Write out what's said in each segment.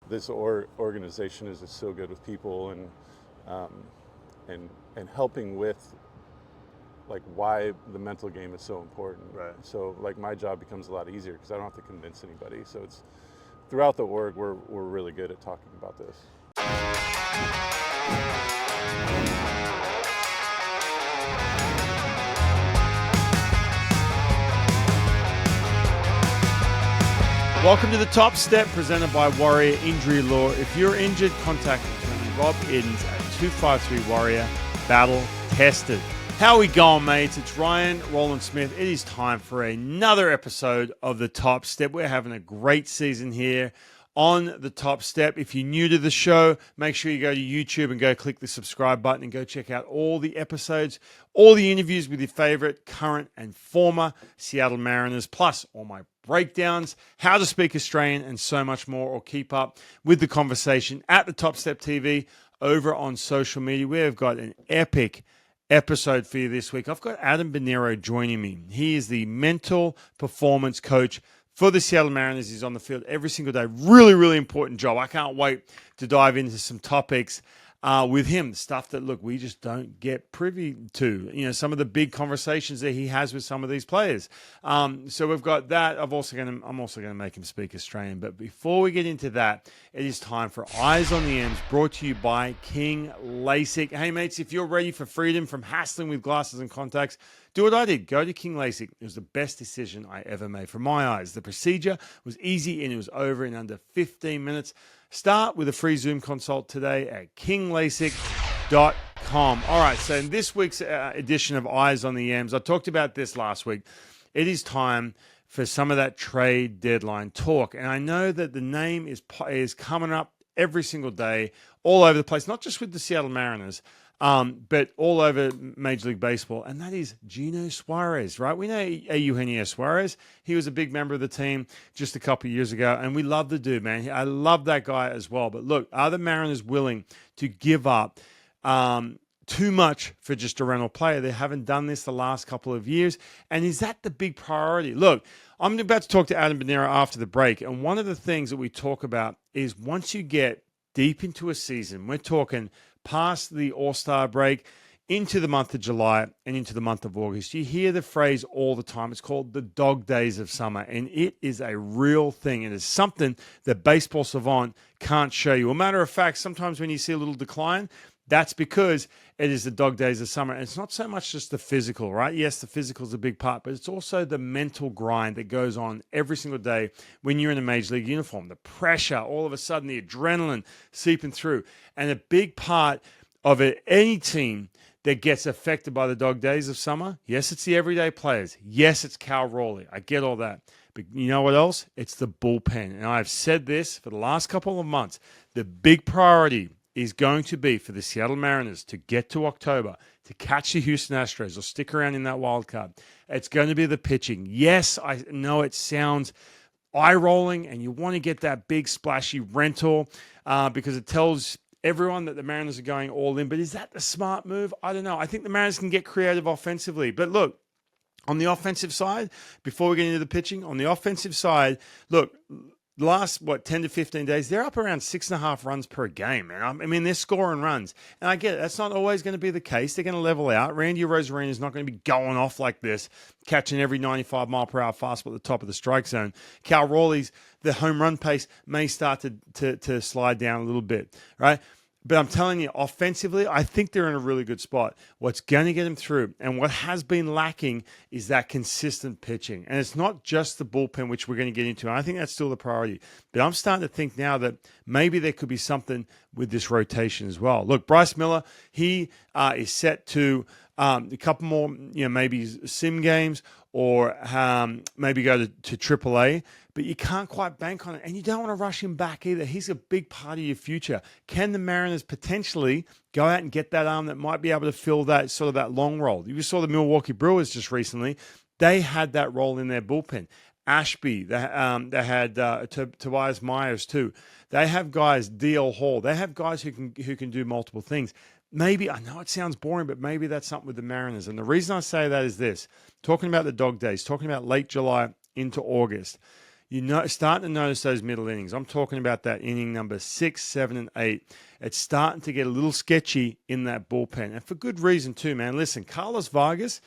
this organization is just so good with people um, and helping with like why the mental game is so important. Right. So like my job becomes a lot easier because I don't have to convince anybody. So it's throughout the org, we're really good at talking about this. Welcome to the Top Step, presented by Warrior Injury Law. If you're injured, contact attorney Rob Edens at 253 Warrior. Battle tested. How we going, mates? It's Ryan Rowland-Smith. It is time for another episode of the Top Step. We're having a great season here on the Top Step. If you're new to the show, make sure you go to YouTube and go click the subscribe button and go check out all the episodes, all the interviews with your favorite current and former Seattle Mariners, plus all my breakdowns, how to speak Australian, and so much more, or keep up with the conversation at the Top Step TV over on social media. We have got an epic episode for you this week. I've got Adam Bonero joining me. He is the mental performance coach for the Seattle Mariners. He's on the field every single day. Really, really important job. I can't wait to dive into some topics with him, stuff that, look, we just don't get privy to. You know, some of the big conversations that he has with some of these players. So we've got that. I'm also going to make him speak Australian. But before we get into that, it is time for Eyes on the M's, brought to you by King LASIK. Hey, mates, if you're ready for freedom from hassling with glasses and contacts, do what I did. Go to King LASIK. It was the best decision I ever made for my eyes. The procedure was easy and it was over in under 15 minutes. Start with a free Zoom consult today at kinglasik.com. All right, so in this week's edition of Eyes on the M's, I talked about this last week. It is time for some of that trade deadline talk. And I know that the name is coming up every single day, all over the place, not just with the Seattle Mariners, but all over Major League Baseball, and that is Gino Suarez, right? We know Eugenio Suarez. He was a big member of the team just a couple of years ago, and we love the dude, man. I love that guy as well. But look, are the Mariners willing to give up too much for just a rental player? They haven't done this the last couple of years, and is that the big priority? Look, I'm about to talk to Adam Bonero after the break, and one of the things that we talk about is once you get deep into a season, we're talking past the All-Star break, into the month of July and into the month of August, you hear the phrase all the time. It's called the dog days of summer, and it is a real thing. It is something that Baseball Savant can't show you. A matter of fact, sometimes when you see a little decline, that's because it is the dog days of summer. And it's not so much just the physical, right? Yes, the physical is a big part, but it's also the mental grind that goes on every single day when you're in a Major League uniform. The pressure, all of a sudden, the adrenaline seeping through. And a big part of it, any team that gets affected by the dog days of summer, yes, it's the everyday players. Yes, it's Cal Raleigh. I get all that. But you know what else? It's the bullpen. And I've said this for the last couple of months. The big priority is going to be for the Seattle Mariners to get to October, to catch the Houston Astros or stick around in that wild card. It's going to be the pitching. Yes, I know it sounds eye-rolling and you want to get that big splashy rental because it tells everyone that the Mariners are going all in. But is that the smart move? I don't know. I think the Mariners can get creative offensively. But look, on the offensive side, before we get into the pitching, on the offensive side, look, the last, 10 to 15 days, they're up around 6.5 runs per game. And I mean, they're scoring runs. And I get it. That's not always going to be the case. They're going to level out. Randy Rosarina is not going to be going off like this, catching every 95-mile-per-hour fastball at the top of the strike zone. Cal Raleigh's, the home run pace may start to slide down a little bit, right? But I'm telling you, offensively, I think they're in a really good spot. What's going to get them through and what has been lacking is that consistent pitching. And it's not just the bullpen, which we're going to get into. And I think that's still the priority. But I'm starting to think now that maybe there could be something with this rotation as well. Look, Bryce Miller, he is set to a couple more, maybe sim games or maybe go to AAA. But you can't quite bank on it. And you don't want to rush him back either. He's a big part of your future. Can the Mariners potentially go out and get that arm that might be able to fill that sort of that long role? You saw the Milwaukee Brewers just recently. They had that role in their bullpen. Ashby, they had Tobias Myers too. They have guys, DL Hall. They have guys who can do multiple things. Maybe, I know it sounds boring, but maybe that's something with the Mariners. And the reason I say that is this. Talking about the dog days, talking about late July into August, starting to notice those middle innings. I'm talking about that inning number 6, 7, and 8. It's starting to get a little sketchy in that bullpen, and for good reason too, man. Listen, Carlos Vargas,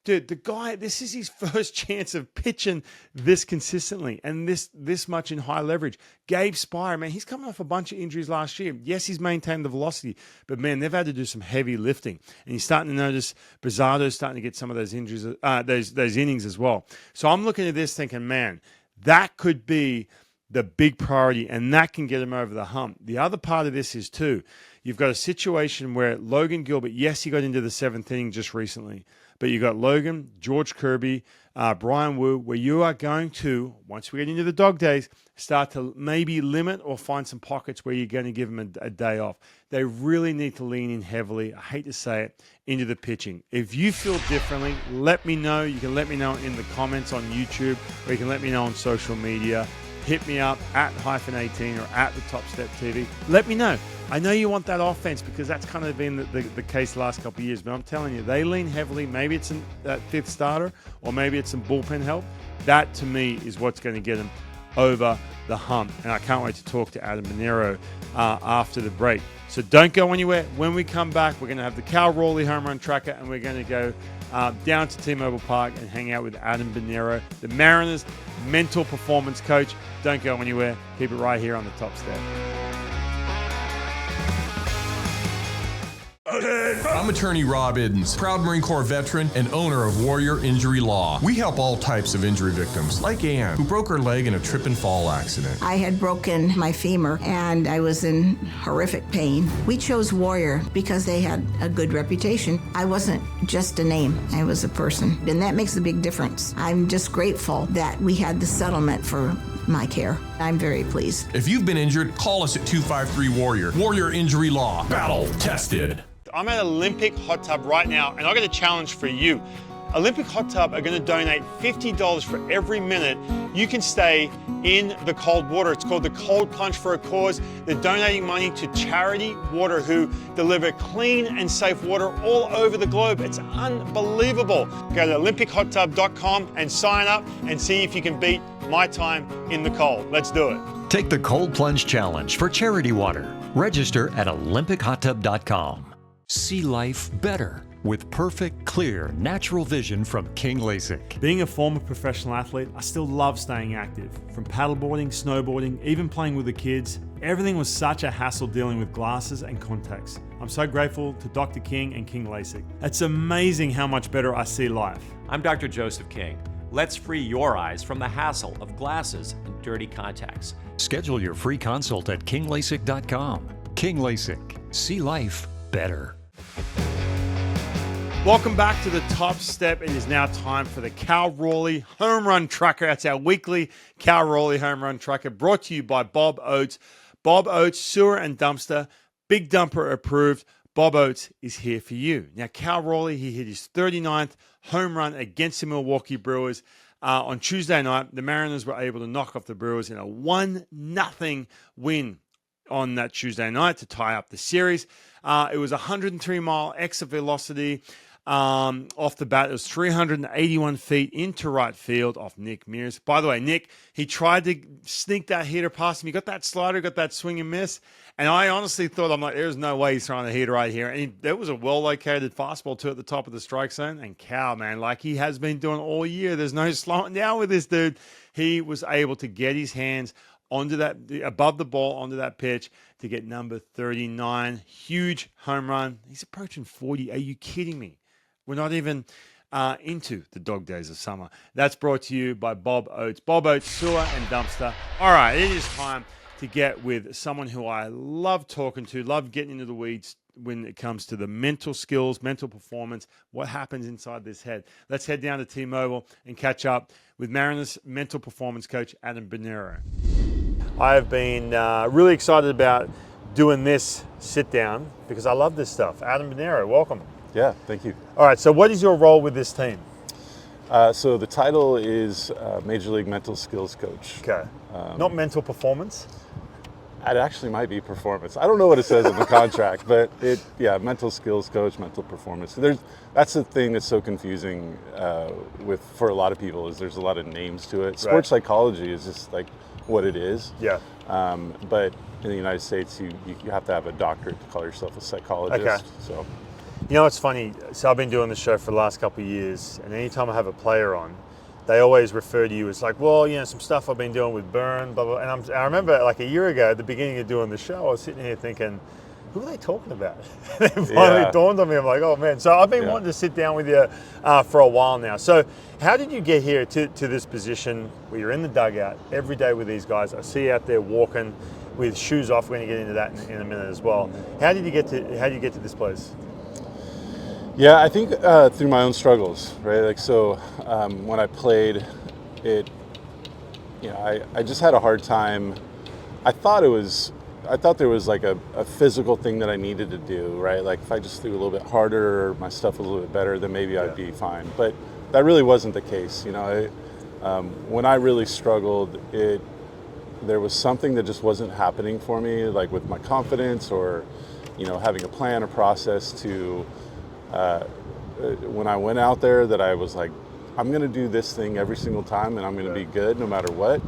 dude, the guy, this is his first chance of pitching this consistently and this much in high leverage. Gabe Spire, man, he's coming off a bunch of injuries last year. Yes, he's maintained the velocity, but man, they've had to do some heavy lifting. And you're starting to notice Bizardo's starting to get some of those injuries, those innings as well. So I'm looking at this thinking, man, that could be the big priority, and that can get him over the hump. The other part of this is, too, you've got a situation where Logan Gilbert, yes, he got into the 7th inning just recently, but you got Logan, George Kirby, Brian Wu, where you are going to, once we get into the dog days, start to maybe limit or find some pockets where you're going to give them a day off. They really need to lean in heavily, I hate to say it, into the pitching. If you feel differently, let me know. You can let me know in the comments on YouTube, or you can let me know on social media. Hit me up at -18 or at the Top Step TV. Let me know. I know you want that offense because that's kind of been the case the last couple of years, but I'm telling you, they lean heavily. Maybe it's that 5th starter, or maybe it's some bullpen help. That, to me, is what's going to get them over the hump. And I can't wait to talk to Adam Bonero after the break. So don't go anywhere. When we come back, we're going to have the Cal Raleigh Home Run Tracker, and we're going to go down to T-Mobile Park and hang out with Adam Bonero, the Mariners mental performance coach. Don't go anywhere. Keep it right here on the Top Step. I'm attorney Rob Iddens, proud Marine Corps veteran and owner of Warrior Injury Law. We help all types of injury victims, like Ann, who broke her leg in a trip and fall accident. I had broken my femur and I was in horrific pain. We chose Warrior because they had a good reputation. I wasn't just a name, I was a person, and that makes a big difference. I'm just grateful that we had the settlement for my care. I'm very pleased. If you've been injured, call us at 253-WARRIOR. Warrior Injury Law. Battle tested. I'm at Olympic Hot Tub right now, and I've got a challenge for you. Olympic Hot Tub are going to donate $50 for every minute you can stay in the cold water. It's called the Cold Plunge for a Cause. They're donating money to Charity Water, who deliver clean and safe water all over the globe. It's unbelievable. Go to olympichottub.com and sign up and see if you can beat my time in the cold. Let's do it. Take the Cold Plunge Challenge for Charity Water. Register at olympichottub.com. See life better with perfect, clear, natural vision from King LASIK. Being a former professional athlete, I still love staying active. From paddleboarding, snowboarding, even playing with the kids, everything was such a hassle dealing with glasses and contacts. I'm so grateful to Dr. King and King LASIK. It's amazing how much better I see life. I'm Dr. Joseph King. Let's free your eyes from the hassle of glasses and dirty contacts. Schedule your free consult at kinglasik.com. King LASIK. See life better. Welcome back to the Top Step. It is now time for the Cal Raleigh Home Run Tracker. That's our weekly Cal Raleigh Home Run Tracker, brought to you by Bob Oates. Bob Oates, sewer and dumpster, big dumper approved. Bob Oates is here for you. Now, Cal Raleigh, he hit his 39th home run against the Milwaukee Brewers. On Tuesday night, the Mariners were able to knock off the Brewers in a 1-0 win on that Tuesday night to tie up the series. It was 103-mile exit velocity off the bat. It was 381 feet into right field off Nick Mears. By the way, Nick, he tried to sneak that hitter past him. He got that slider, got that swing and miss. And I honestly thought, I'm like, there's no way he's throwing a hitter right here. And there was a well-located fastball, too, at the top of the strike zone. And Cal, man, like he has been doing all year, there's no slowing down with this dude. He was able to get his hands onto that, above the ball, onto that pitch to get number 39. Huge home run. He's approaching 40. Are you kidding me? We're not even into the dog days of summer. That's brought to you by Bob Oates. Bob Oates, sewer and dumpster. All right, it is time to get with someone who I love talking to, love getting into the weeds when it comes to the mental skills, mental performance, what happens inside this head. Let's head down to T-Mobile and catch up with Mariners mental performance coach Adam Bonero. I have been really excited about doing this sit down because I love this stuff. Adam Bonero, welcome. Yeah, thank you. All right, so what is your role with this team? So the title is Major League Mental Skills Coach. Okay. Not mental performance? It actually might be performance. I don't know what it says in the contract, but mental skills coach, mental performance. That's the thing that's so confusing for a lot of people, is there's a lot of names to it. Sports psychology is just like what it is. Yeah. But in the United States, you have to have a doctorate to call yourself a psychologist. Okay. So, You know, it's funny. So I've been doing this show for the last couple of years, and anytime I have a player on, they always refer to you as like, well, you know, some stuff I've been doing with Burn, blah, blah. And I remember like a year ago at the beginning of doing the show, I was sitting here thinking, who are they talking about? And it finally dawned on me. I'm like, oh man. So I've been wanting to sit down with you for a while now. So how did you get here to this position where you're in the dugout every day with these guys? I see you out there walking with shoes off. We're going to get into that in a minute as well. How did you get to this place? Yeah, I think through my own struggles, right? Like, so when I played, I just had a hard time. I thought there was like a physical thing that I needed to do, right? Like if I just threw a little bit harder, or my stuff was a little bit better, then maybe I'd be fine. But that really wasn't the case. You know, when I really struggled, there was something that just wasn't happening for me, like with my confidence, or, you know, having a plan, a process to, when I went out there, that I was like, I'm going to do this thing every single time, and I'm going to be good no matter what.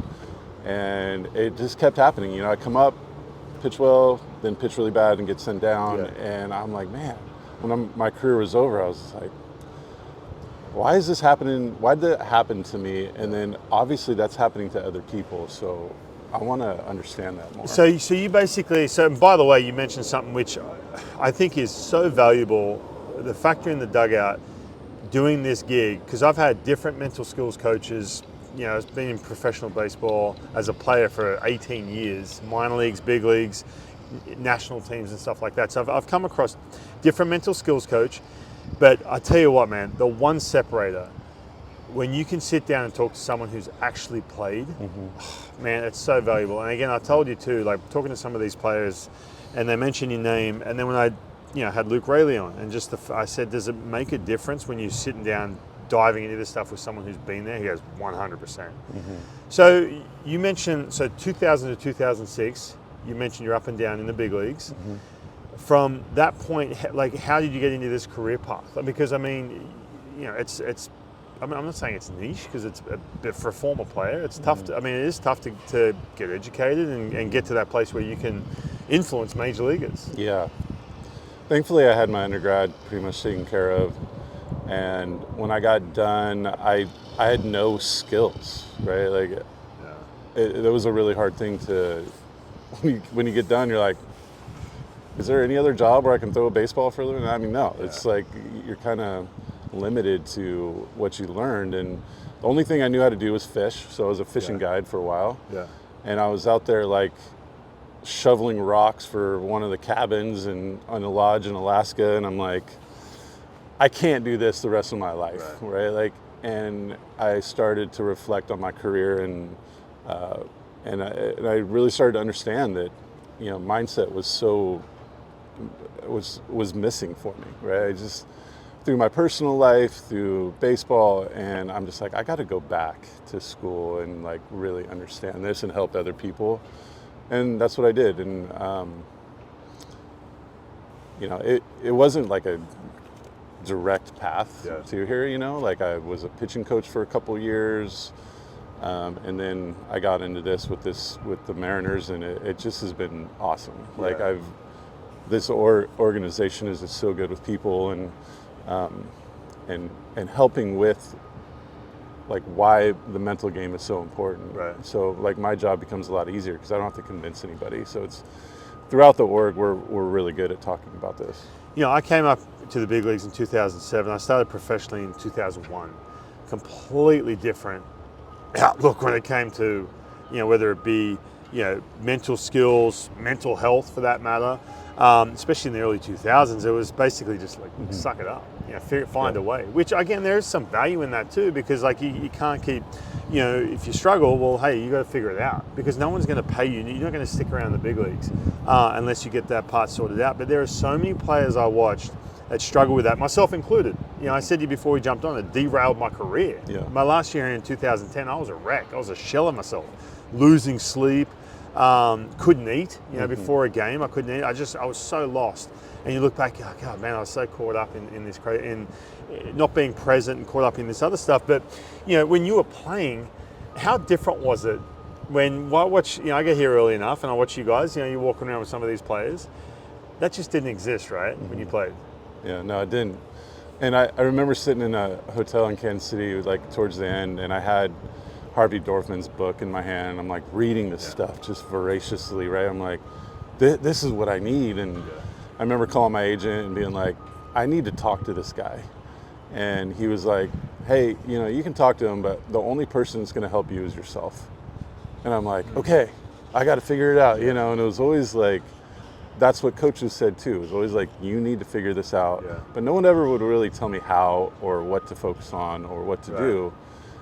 And it just kept happening. You know, I come up, pitch well, then pitch really bad and get sent down. And I'm like, man, when my career was over, I was like, why is this happening? Why did that happen to me? And then obviously that's happening to other people. So I want to understand that more. So you basically, by the way, you mentioned something which I think is so valuable, the factor in the dugout, doing this gig, because I've had different mental skills coaches. You know, I've been in professional baseball as a player for 18 years, minor leagues, big leagues, national teams and stuff like that. So I've come across different mental skills coach, but I tell you what, man, the one separator, when you can sit down and talk to someone who's actually played, man, it's so valuable. And again, I told you too, like talking to some of these players, and they mention your name, and then when I, had Luke Raley on, and I said, does it make a difference when you're sitting down diving into this stuff with someone who's been there? He goes, 100%. So you mentioned, 2000 to 2006, you mentioned you're up and down in the big leagues. From that point, like, how did you get into this career path? Because I mean, I'm not saying it's niche, because it's for a former player, it's tough. It is tough to get educated and get to that place where you can influence major leaguers. Yeah. Thankfully, I had my undergrad pretty much taken care of. And when I got done, I had no skills, right? Like, it was a really hard thing to, when you get done, you're like, is there any other job where I can throw a baseball for a living? I mean, no. It's like you're kind of limited to what you learned. And the only thing I knew how to do was fish. So I was a fishing guide for a while. And I was out there like shoveling rocks for one of the cabins on a lodge in Alaska. And I'm like, I can't do this the rest of my life, right? Like, and I started to reflect on my career, and I really started to understand that, mindset was missing for me, right? I just, through my personal life, through baseball, and I'm just like, I got to go back to school and like really understand this and help other people, and that's what I did. And it wasn't like a direct path to here, like I was a pitching coach for a couple years, and then I got into this with the Mariners, and it just has been awesome. Like this organization is just so good with people, and helping with like why the mental game is so important. So like my job becomes a lot easier because I don't have to convince anybody. So it's throughout the org, we're really good at talking about this. I came up to the big leagues in 2007. I started professionally in 2001. Completely different outlook when it came to, whether it be, mental skills, mental health for that matter. Especially in the early 2000s, it was basically just like, suck it up, find a way. Which again, there is some value in that too, because like you can't keep, if you struggle, well, hey, you got to figure it out, because no one's going to pay you. You're not going to stick around in the big leagues unless you get that part sorted out. But there are so many players I watched that struggle with that, myself included. I said to you before we jumped on, it derailed my career. My last year in 2010, I was a wreck. I was a shell of myself, losing sleep, couldn't eat. Before a game, I couldn't eat. I was so lost. And you look back, you're like, oh man, I was so caught up in this, in not being present and caught up in this other stuff. But when you were playing, how different was it? When I watch, I get here early enough, and I watch you guys. You're walking around with some of these players. That just didn't exist, right? When you played. Yeah, no, it didn't. And I remember sitting in a hotel in Kansas City, like towards the end, and I had Harvey Dorfman's book in my hand, and I'm like reading this stuff just voraciously, right? I'm like, this is what I need. And I remember calling my agent and being like, I need to talk to this guy. And he was like, hey, you can talk to him, but the only person that's going to help you is yourself. And I'm like, okay, I got to figure it out, and it was always like, that's what coaches said too. It was always like, you need to figure this out. Yeah. But no one ever would really tell me how or what to focus on or what to do.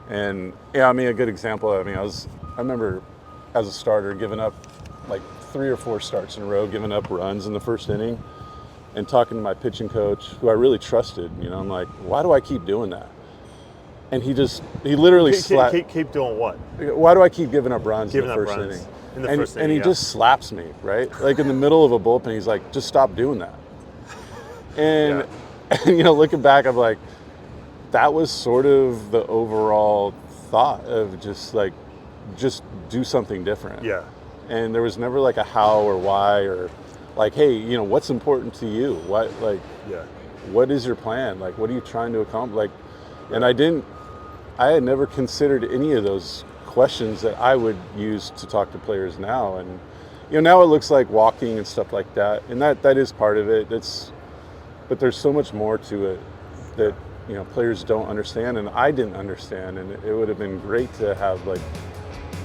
And a good example, I remember as a starter giving up like 3 or 4 starts in a row, giving up runs in the first inning, and talking to my pitching coach, who I really trusted. I'm like, why do I keep doing that? And he literally slapped. Keep doing what? Why do I keep giving up runs in the first inning? And he just slaps me, right? Like in the middle of a bullpen, he's like, just stop doing that. And, looking back, I'm like, that was sort of the overall thought of just do something different. Yeah. And there was never like a how or why or like, hey, what's important to you? What is your plan? Like, what are you trying to accomplish? And I had never considered any of those questions that I would use to talk to players now. And, now it looks like walking and stuff like that. And that is part of it. But there's so much more to it that, players don't understand, and I didn't understand. And it would have been great to have like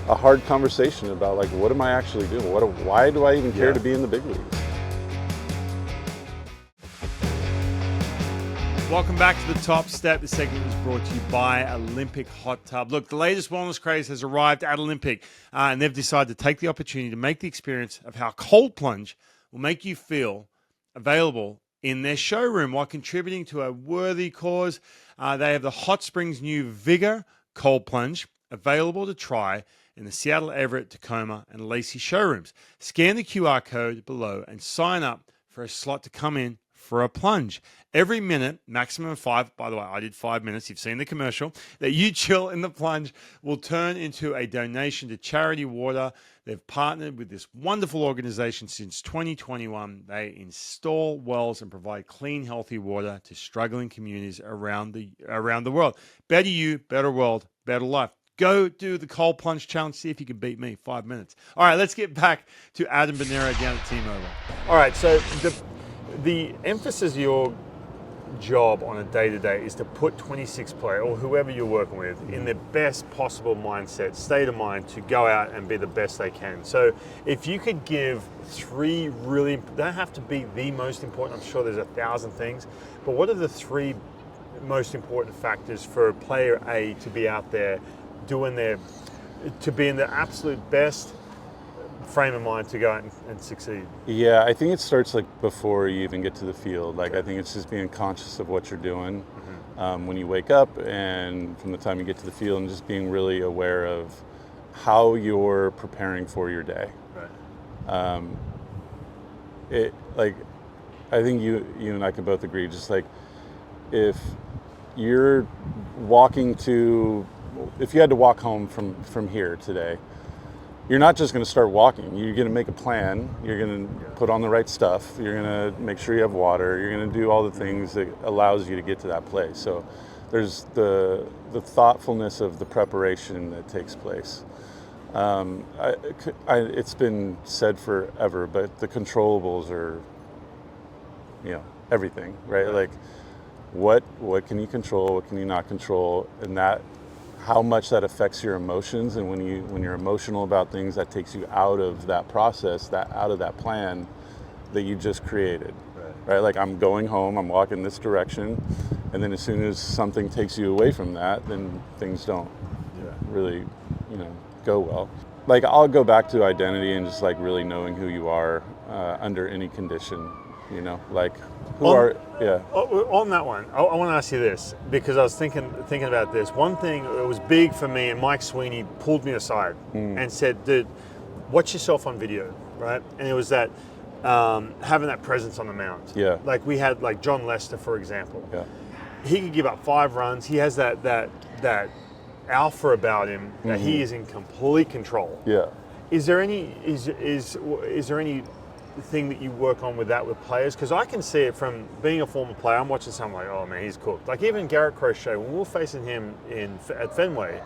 a hard conversation about like, what am I actually doing? Why do I even care to be in the big leagues? Welcome back to The Top Step. This segment is brought to you by Olympic Hot Tub. Look, the latest wellness craze has arrived at Olympic, and they've decided to take the opportunity to make the experience of how cold plunge will make you feel available in their showroom while contributing to a worthy cause. They have the Hot Springs New Vigor Cold Plunge available to try in the Seattle, Everett, Tacoma, and Lacey showrooms. Scan the QR code below and sign up for a slot to come in for a plunge. Every minute, maximum of 5, by the way, I did 5 minutes, you've seen the commercial, that you chill in the plunge will turn into a donation to Charity Water. They've partnered with this wonderful organization since 2021. They install wells and provide clean, healthy water to struggling communities around the world. Better you, better world, better life. Go do the cold plunge challenge. See if you can beat me. 5 minutes. All right, let's get back to Adam Bonero down at T-Mobile. All right, so the emphasis of your job on a day-to-day is to put 26 players or whoever you're working with in the best possible mindset, state of mind to go out and be the best they can. So if you could give 3 really, they don't have to be the most important, I'm sure there's 1,000 things, but what are the 3 most important factors for player A to be out there to be in the absolute best frame of mind to go out and succeed? Yeah, I think it starts like before you even get to the field. Like, I think it's just being conscious of what you're doing when you wake up and from the time you get to the field, and just being really aware of how you're preparing for your day. Right. I think you and I can both agree, just like if you're if you had to walk home from here today, you're not just going to start walking. You're going to make a plan. You're going to put on the right stuff. You're going to make sure you have water. You're going to do all the things that allows you to get to that place. So there's the thoughtfulness of the preparation that takes place. It's been said forever, but the controllables are, everything, right? Like what can you control? What can you not control? And how much that affects your emotions, and when you're emotional about things, that takes you out of that process, out of that plan that you just created. Right? Like, I'm going home, I'm walking this direction, and then as soon as something takes you away from that, then things don't really, go well. Like, I'll go back to identity and just like really knowing who you are under any condition, like on that one, I want to ask you this, because I was thinking about this. One thing that was big for me, and Mike Sweeney pulled me aside and said, dude, watch yourself on video, right? And it was that having that presence on the mound. Yeah. Like we had like John Lester, for example. Yeah. He could give up 5 runs. He has that alpha about him that he is in complete control. Yeah. Is there any there any thing that you work on with that with players? Because I can see it from being a former player. I'm watching someone like, oh man, he's cooked. Like even Garrett Crochet, when we were facing him at Fenway,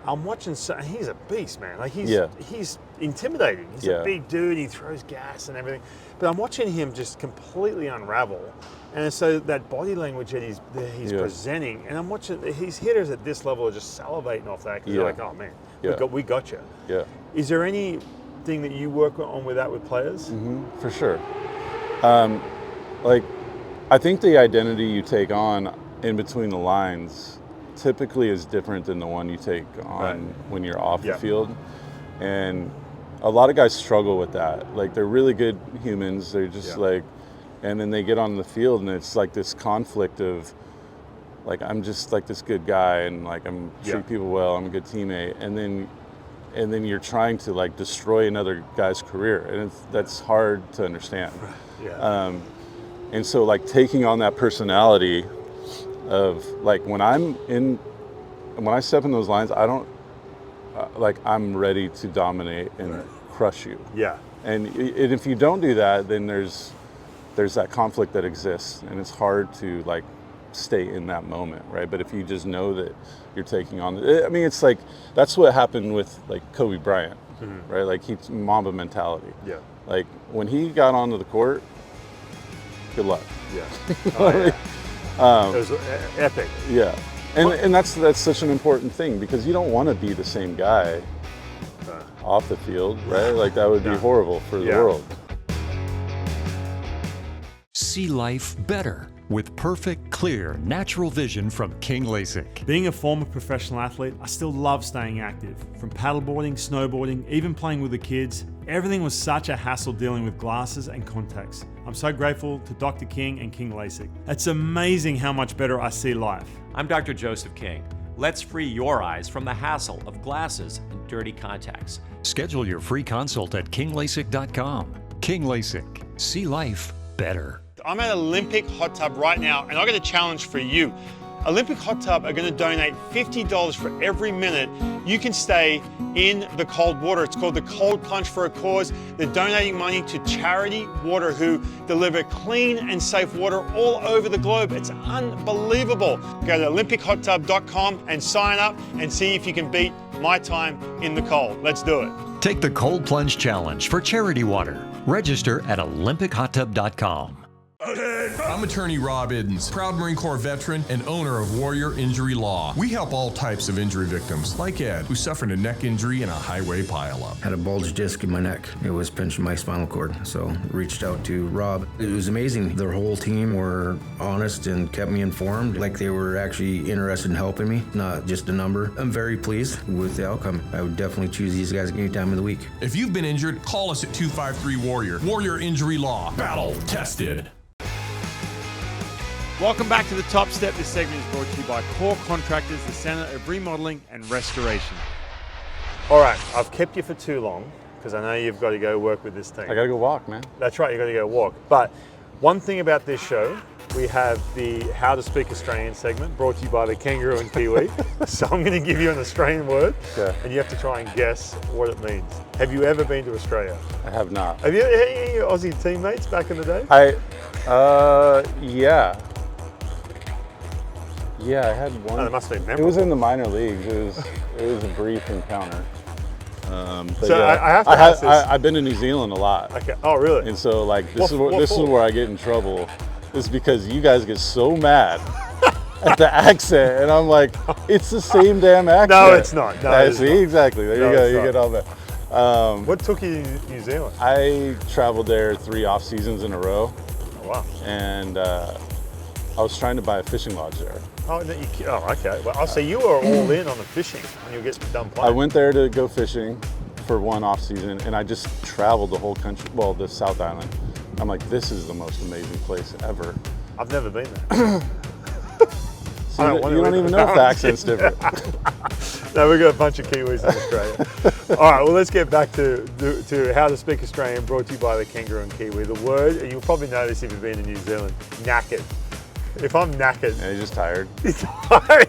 I'm watching. He's a beast, man. Like he's intimidating. He's a big dude. He throws gas and everything. But I'm watching him just completely unravel. And so that body language that he's presenting, and I'm watching his hitters at this level are just salivating off that because they're like, oh man, we got you. Yeah. Is there anything that you work on with that with players? Mm-hmm, for sure. Like, I think the identity you take on in between the lines typically is different than the one you take on when you're off the field. And a lot of guys struggle with that. Like, they're really good humans. They're just like, and then they get on the field and it's like this conflict of, like, I'm just like this good guy and like I'm treat people well, I'm a good teammate. And then you're trying to like destroy another guy's career. And that's hard to understand. And so like taking on that personality of like when I step in those lines, I don't like I'm ready to dominate and crush you. Yeah. And if you don't do that, then there's that conflict that exists, and it's hard to like stay in that moment, right? But if you just know that you're taking on, I mean, it's like that's what happened with like Kobe Bryant, right? Like he's Mamba mentality. Yeah. Like when he got onto the court, good luck. Yeah. Oh, yeah. It was epic. Yeah. And that's such an important thing because you don't want to be the same guy off the field, right? Like that would be horrible for the world. See life better with perfect, clear, natural vision from King LASIK. Being a former professional athlete, I still love staying active. From paddleboarding, snowboarding, even playing with the kids, everything was such a hassle dealing with glasses and contacts. I'm so grateful to Dr. King and King LASIK. It's amazing how much better I see life. I'm Dr. Joseph King. Let's free your eyes from the hassle of glasses and dirty contacts. Schedule your free consult at kinglasik.com. King LASIK. See life better. I'm at Olympic Hot Tub right now, and I've got a challenge for you. Olympic Hot Tub are going to donate $50 for every minute you can stay in the cold water. It's called the Cold Plunge for a Cause. They're donating money to Charity Water, who deliver clean and safe water all over the globe. It's unbelievable. Go to olympichottub.com and sign up and see if you can beat my time in the cold. Let's do it. Take the Cold Plunge Challenge for Charity Water. Register at olympichottub.com. I'm attorney Rob Iddens, proud Marine Corps veteran and owner of Warrior Injury Law. We help all types of injury victims, like Ed, who suffered a neck injury in a highway pileup. Had a bulged disc in my neck. It was pinching my spinal cord, so reached out to Rob. It was amazing. Their whole team were honest and kept me informed, like they were actually interested in helping me, not just a number. I'm very pleased with the outcome. I would definitely choose these guys any time of the week. If you've been injured, call us at 253-WARRIOR. Warrior Injury Law. Battle tested. Welcome back to The Top Step. This segment is brought to you by Core Contractors, the Center of Remodeling and Restoration. All right, I've kept you for too long because I know you've got to go work with this team. I got to go walk, man. That's right, you've got to go walk. But one thing about this show, we have the How to Speak Australian segment brought to you by the Kangaroo and Kiwi. So I'm going to give you an Australian word and you have to try and guess what it means. Have you ever been to Australia? I have not. Have you had any Aussie teammates back in the day? Yeah, I had one. Oh, that must have been memorable. It was in the minor leagues. It was a brief encounter. But so yeah, I have to ask this. I've been to New Zealand a lot. Okay. Oh, really? And so like this is where I get in trouble. Is because you guys get so mad at the accent, and I'm like, it's the same damn accent. No, it's not. No, it's see, not. exactly. There you go. You get all that. What took you to New Zealand? I traveled there 3 off seasons in a row. Oh, wow. And I was trying to buy a fishing lodge there. Oh, okay. Well, I'll say you were all in on the fishing when you get done playing. I went there to go fishing for 1 off season, and I just traveled the whole country, well, the South Island. I'm like, this is the most amazing place ever. I've never been there. You don't even know if the accent's different. No, we've got a bunch of Kiwis in Australia. All right, well, let's get back to How to Speak Australian, brought to you by the Kangaroo and Kiwi. The word, you'll probably know this if you've been in New Zealand, knackered. If I'm knackered. Yeah, you're just tired.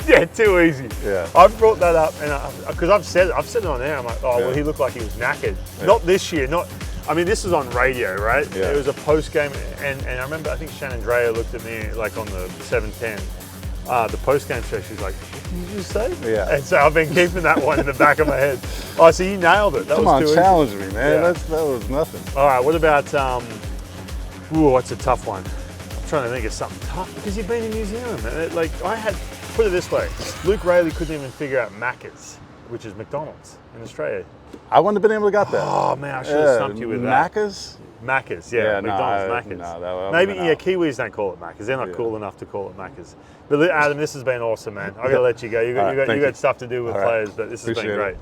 Yeah, too easy. Yeah. I've brought that up, and because I've said it on there. I'm like, oh, well, he looked like he was knackered. Yeah. Not this year. I mean, this was on radio, right? Yeah. It was a post game, and I remember, I think Shannon Dreyer looked at me like on the 710, the post game show. She's like, "What did you just say?" Yeah. And so I've been keeping that one in the back of my head. Oh, so you nailed it. That Come was on, too challenge easy. me, man. Yeah. That was nothing. All right, what about? What's a tough one? I'm trying to think of something tough because you've been in New Zealand. Man. Like put it this way, Luke Rayleigh couldn't even figure out Macca's, which is McDonald's in Australia. I wouldn't have been able to got that. Oh man, I should have stumped you with that. Macca's? Macca's, Yeah, McDonald's, no, Macca's. that Maybe, would've been out. Kiwis don't call it Macca's. They're not Yeah. cool enough to call it Macca's. But Adam, this has been awesome, man. I got to let you go. You Thank you. got stuff to do with All right. players, but this has Appreciate been great. it.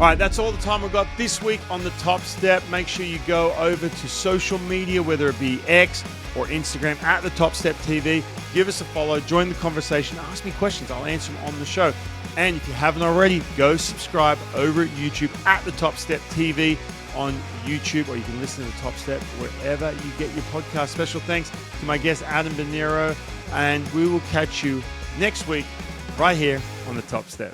All right, that's all the time we've got this week on The Top Step. Make sure you go over to social media, whether it be X or Instagram, at The Top Step TV. Give us a follow, join the conversation, ask me questions. I'll answer them on the show. And if you haven't already, go subscribe over at YouTube at The Top Step TV on YouTube, or you can listen to The Top Step wherever you get your podcast. Special thanks to my guest, Adam Bonero, and we will catch you next week right here on The Top Step.